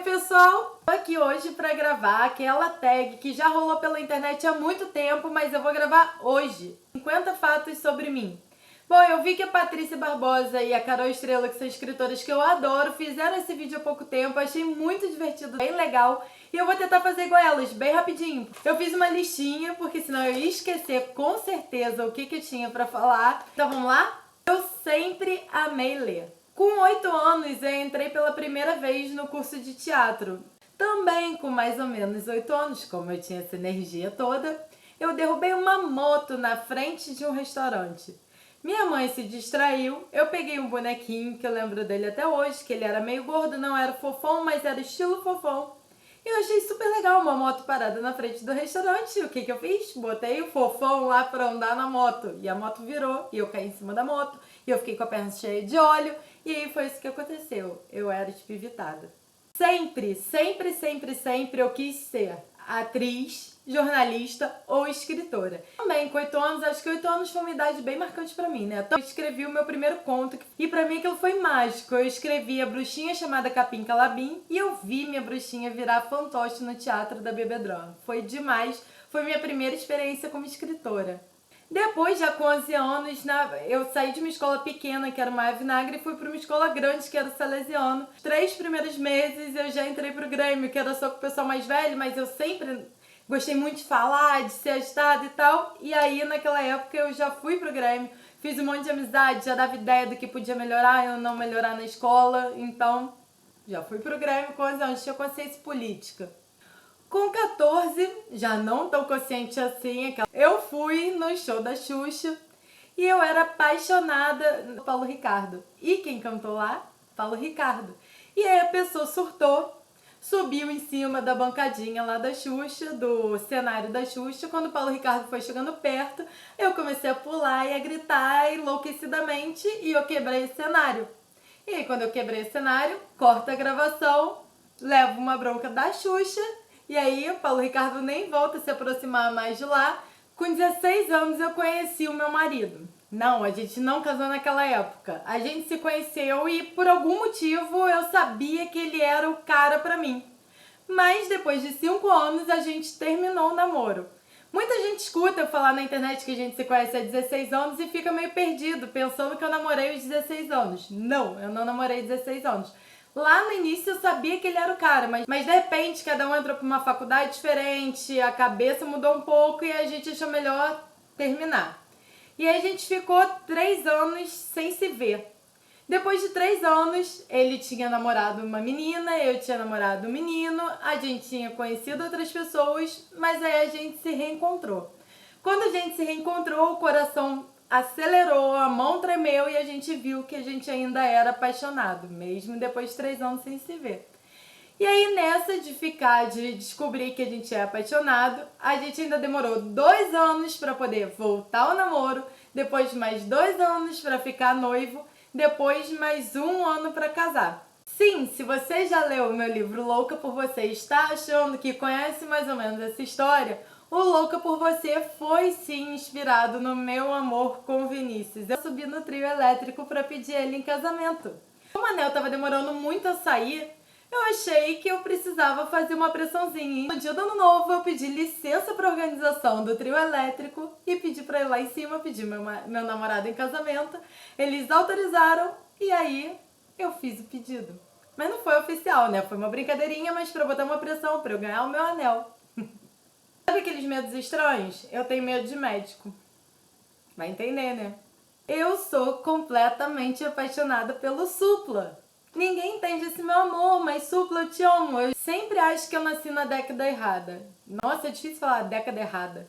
pessoal, tô aqui hoje pra gravar aquela tag que já rolou pela internet há muito tempo, mas eu vou gravar hoje. 50 fatos sobre mim. Bom, eu vi que a Patrícia Barbosa e a Carol Estrela, que são escritoras que eu adoro, fizeram esse vídeo há pouco tempo, achei muito divertido, bem legal, e eu vou tentar fazer igual elas, bem rapidinho. Eu fiz uma listinha, porque senão eu ia esquecer com certeza o que eu tinha pra falar. Então vamos lá? Eu sempre amei ler. Com 8 anos, eu entrei pela primeira vez no curso de teatro. Também com mais ou menos 8 anos, como eu tinha essa energia toda, eu derrubei uma moto na frente de um restaurante. Minha mãe se distraiu, eu peguei um bonequinho, que eu lembro dele até hoje, que ele era meio gordo, não era fofão, mas era estilo fofão. E eu achei super legal uma moto parada na frente do restaurante. O que eu fiz? Botei o fofão lá pra andar na moto. E a moto virou, e eu caí em cima da moto, e eu fiquei com a perna cheia de óleo, e aí foi isso que aconteceu. Eu era espivitada. Sempre eu quis ser atriz, jornalista ou escritora. Também com 8 anos, acho que 8 anos foi uma idade bem marcante pra mim, né? Então eu escrevi o meu primeiro conto e pra mim aquilo foi mágico. Eu escrevi A Bruxinha Chamada Capim Calabim e eu vi minha bruxinha virar fantoche no teatro da Bebedrão. Foi demais, foi minha primeira experiência como escritora. Depois, já com 11 anos, eu saí de uma escola pequena, que era uma Vinagre, e fui para uma escola grande, que era o Salesiano. Os 3 primeiros meses eu já entrei pro Grêmio, que era só com o pessoal mais velho, mas eu sempre gostei muito de falar, de ser agitada e tal. E aí, naquela época, eu já fui pro Grêmio, fiz um monte de amizade, já dava ideia do que podia melhorar, eu não melhorar na escola. Então, já fui pro Grêmio com 11 anos, tinha consciência política. Com 14, já não tão consciente assim, eu fui no show da Xuxa e eu era apaixonada no Paulo Ricardo. E quem cantou lá? Paulo Ricardo. E aí a pessoa surtou, subiu em cima da bancadinha lá da Xuxa, do cenário da Xuxa. Quando o Paulo Ricardo foi chegando perto, eu comecei a pular e a gritar enlouquecidamente e eu quebrei o cenário. E aí quando eu quebrei o cenário, corta a gravação, levo uma bronca da Xuxa. E aí o Paulo Ricardo nem volta a se aproximar mais de lá. Com 16 anos eu conheci o meu marido. Não, a gente não casou naquela época. A gente se conheceu e por algum motivo eu sabia que ele era o cara pra mim. Mas depois de 5 anos a gente terminou o namoro. Muita gente escuta eu falar na internet que a gente se conhece há 16 anos e fica meio perdido, pensando que eu namorei os 16 anos. Não, eu não namorei 16 anos. Lá no início eu sabia que ele era o cara, mas de repente cada um entrou pra uma faculdade diferente, a cabeça mudou um pouco e a gente achou melhor terminar. E aí a gente ficou 3 anos sem se ver. Depois de 3 anos, ele tinha namorado uma menina, eu tinha namorado um menino, a gente tinha conhecido outras pessoas, mas aí a gente se reencontrou. Quando a gente se reencontrou, o coração acelerou, a mão tremeu e a gente viu que a gente ainda era apaixonado, mesmo depois de 3 anos sem se ver. E aí nessa de descobrir que a gente é apaixonado, a gente ainda demorou 2 anos para poder voltar ao namoro, depois mais 2 anos para ficar noivo, depois mais 1 ano para casar. Sim, se você já leu o meu livro Louca por Você e está achando que conhece mais ou menos essa história, o Louca por Você foi sim inspirado no meu amor com Vinícius. Eu subi no trio elétrico para pedir ele em casamento. Como o anel estava demorando muito a sair, eu achei que eu precisava fazer uma pressãozinha. No dia do ano novo, eu pedi licença para a organização do trio elétrico e pedi para ir lá em cima pedir meu namorado em casamento. Eles autorizaram e aí eu fiz o pedido. Mas não foi oficial, né? Foi uma brincadeirinha, mas para botar uma pressão, para eu ganhar o meu anel. Sabe aqueles medos estranhos? Eu tenho medo de médico. Vai entender, né? Eu sou completamente apaixonada pelo Supla. Ninguém entende esse meu amor, mas Supla, eu te amo. Eu sempre acho que eu nasci na década errada. Nossa, é difícil falar década errada.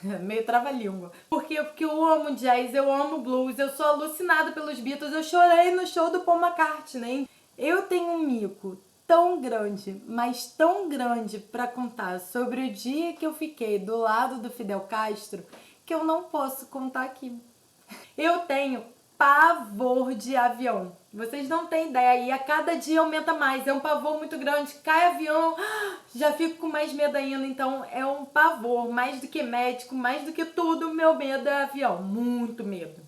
Meio trava-língua. Porque eu amo jazz, eu amo blues, eu sou alucinada pelos Beatles, eu chorei no show do Paul McCartney. Eu tenho um mico tão grande, mas tão grande para contar sobre o dia que eu fiquei do lado do Fidel Castro, que eu não posso contar aqui. Eu tenho pavor de avião. Vocês não têm ideia, e a cada dia aumenta mais, é um pavor muito grande. Cai avião, já fico com mais medo ainda, então é um pavor, mais do que médico, mais do que tudo, meu medo é avião, muito medo.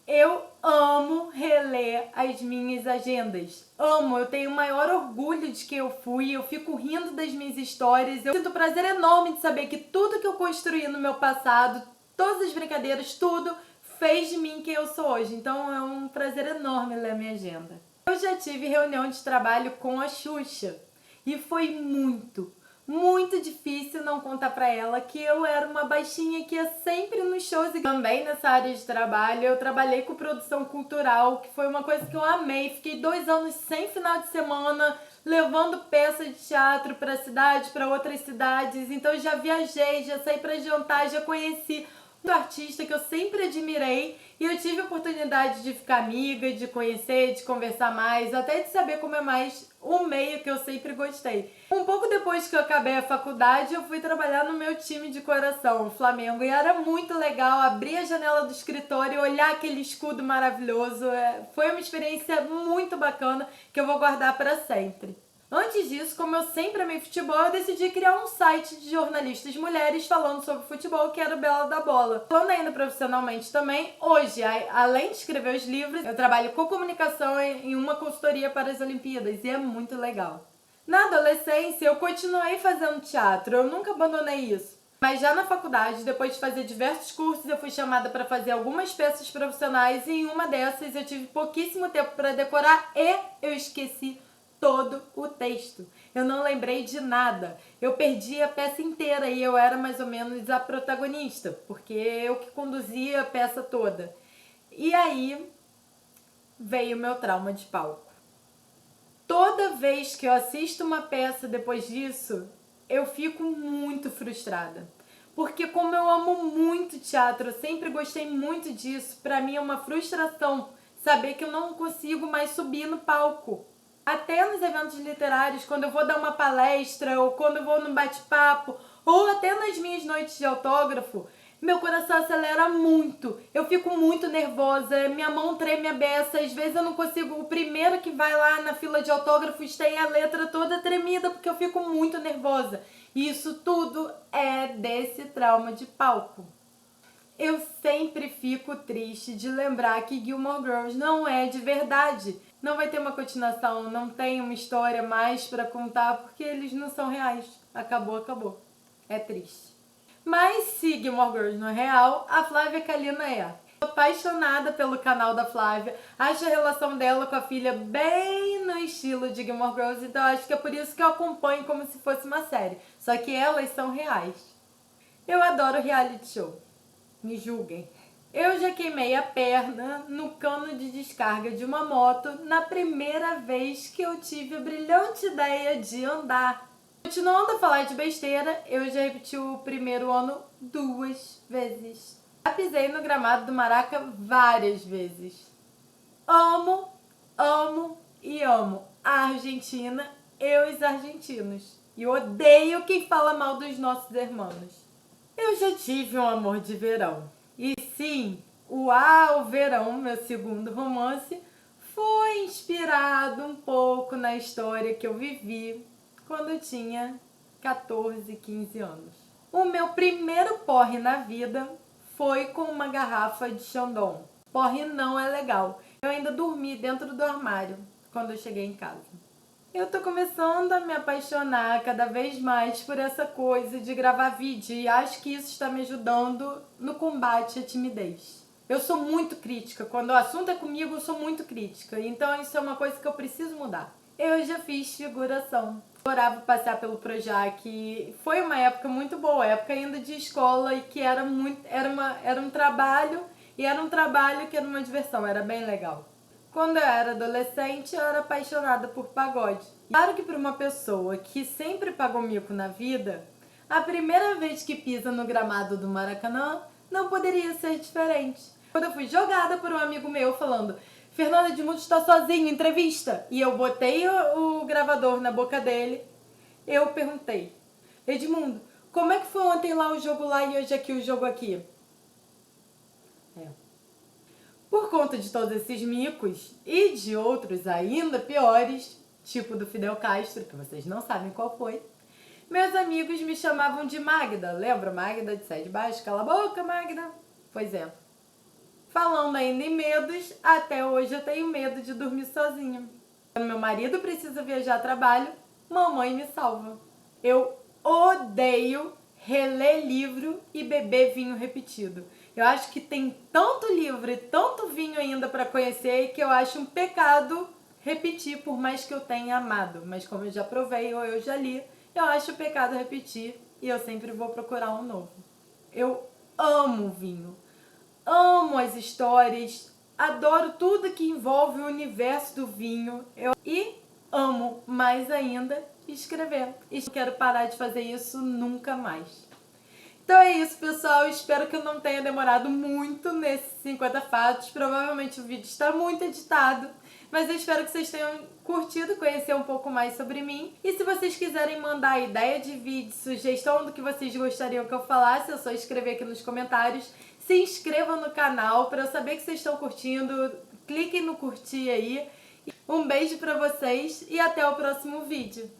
Eu amo reler as minhas agendas. Amo, eu tenho o maior orgulho de que eu fui, eu fico rindo das minhas histórias. Eu sinto prazer enorme de saber que tudo que eu construí no meu passado, todas as brincadeiras, tudo fez de mim quem eu sou hoje. Então é um prazer enorme ler a minha agenda. Eu já tive reunião de trabalho com a Xuxa e foi muito difícil não contar pra ela que eu era uma baixinha que ia sempre nos shows. E também nessa área de trabalho eu trabalhei com produção cultural, que foi uma coisa que eu amei. Fiquei 2 anos sem final de semana, levando peças de teatro pra cidade, pra outras cidades. Então eu já viajei, já saí pra jantar, já conheci um artista que eu sempre admirei e eu tive a oportunidade de ficar amiga, de conhecer, de conversar mais, até de saber como é mais o meio que eu sempre gostei. Um pouco depois que eu acabei a faculdade, eu fui trabalhar no meu time de coração, o Flamengo, e era muito legal abrir a janela do escritório e olhar aquele escudo maravilhoso. Foi uma experiência muito bacana que eu vou guardar para sempre. Antes disso, como eu sempre amei futebol, eu decidi criar um site de jornalistas mulheres falando sobre futebol, que era o Bela da Bola. Falando ainda profissionalmente também, hoje, além de escrever os livros, eu trabalho com comunicação em uma consultoria para as Olimpíadas e é muito legal. Na adolescência, eu continuei fazendo teatro, eu nunca abandonei isso. Mas já na faculdade, depois de fazer diversos cursos, eu fui chamada para fazer algumas peças profissionais e em uma dessas eu tive pouquíssimo tempo para decorar e eu esqueci todo o texto. Eu não lembrei de nada. Eu perdi a peça inteira e eu era mais ou menos a protagonista, porque eu que conduzia a peça toda. E aí veio o meu trauma de palco. Toda vez que eu assisto uma peça depois disso, eu fico muito frustrada. Porque como eu amo muito teatro, eu sempre gostei muito disso, pra mim é uma frustração saber que eu não consigo mais subir no palco. Até nos eventos literários, quando eu vou dar uma palestra, ou quando eu vou num bate-papo, ou até nas minhas noites de autógrafo, meu coração acelera muito. Eu fico muito nervosa, minha mão treme a beça, às vezes eu não consigo. O primeiro que vai lá na fila de autógrafos tem a letra toda tremida porque eu fico muito nervosa. E isso tudo é desse trauma de palco. Eu sempre fico triste de lembrar que Gilmore Girls não é de verdade. Não vai ter uma continuação, não tem uma história mais pra contar porque eles não são reais. Acabou, acabou. É triste. Mas se Gilmore Girls não é real, a Flávia Kalina é. Tô apaixonada pelo canal da Flávia. Acho a relação dela com a filha bem no estilo de Gilmore Girls, então acho que é por isso que eu acompanho como se fosse uma série. Só que elas são reais. Eu adoro reality show. Me julguem. Eu já queimei a perna no cano de descarga de uma moto na primeira vez que eu tive a brilhante ideia de andar. Continuando a falar de besteira, eu já repeti o primeiro ano 2 vezes. Já pisei no gramado do Maraca várias vezes. Amo, amo e amo a Argentina e os argentinos. E odeio quem fala mal dos nossos irmãos. Eu já tive um amor de verão. E sim, o Verão, meu segundo romance, foi inspirado um pouco na história que eu vivi quando eu tinha 14, 15 anos. O meu primeiro porre na vida foi com uma garrafa de Chandon. Porre não é legal. Eu ainda dormi dentro do armário quando eu cheguei em casa. Eu tô começando a me apaixonar cada vez mais por essa coisa de gravar vídeo e acho que isso está me ajudando no combate à timidez. Eu sou muito crítica, quando o assunto é comigo eu sou muito crítica, então isso é uma coisa que eu preciso mudar. Eu já fiz figuração. Adorava passar pelo Projac, foi uma época muito boa, época ainda de escola e que era um trabalho e era um trabalho que era uma diversão, era bem legal. Quando eu era adolescente, eu era apaixonada por pagode. Claro que para uma pessoa que sempre pagou mico na vida, a primeira vez que pisa no gramado do Maracanã não poderia ser diferente. Quando eu fui jogada por um amigo meu falando Fernanda Edmundo está sozinho, entrevista, e eu botei o gravador na boca dele, eu perguntei, Edmundo, como é que foi ontem lá o jogo lá e hoje aqui o jogo aqui? Por conta de todos esses micos e de outros ainda piores, tipo do Fidel Castro, que vocês não sabem qual foi, meus amigos me chamavam de Magda. Lembra? Magda de Sai de Baixo? Cala a boca, Magda. Pois é. Falando ainda em medos, até hoje eu tenho medo de dormir sozinha. Quando meu marido precisa viajar a trabalho, mamãe me salva. Eu odeio reler livro e beber vinho repetido. Eu acho que tem tanto livro e tanto vinho ainda para conhecer que eu acho um pecado repetir, por mais que eu tenha amado. Mas como eu já provei ou eu já li, eu acho pecado repetir e eu sempre vou procurar um novo. Eu amo vinho, amo as histórias, adoro tudo que envolve o universo do vinho e amo mais ainda escrever. E não quero parar de fazer isso nunca mais. Então é isso, pessoal. Espero que eu não tenha demorado muito nesses 50 fatos. Provavelmente o vídeo está muito editado, mas eu espero que vocês tenham curtido conhecer um pouco mais sobre mim. E se vocês quiserem mandar ideia de vídeo, sugestão do que vocês gostariam que eu falasse, é só escrever aqui nos comentários. Se inscrevam no canal para eu saber que vocês estão curtindo. Cliquem no curtir aí. Um beijo para vocês e até o próximo vídeo.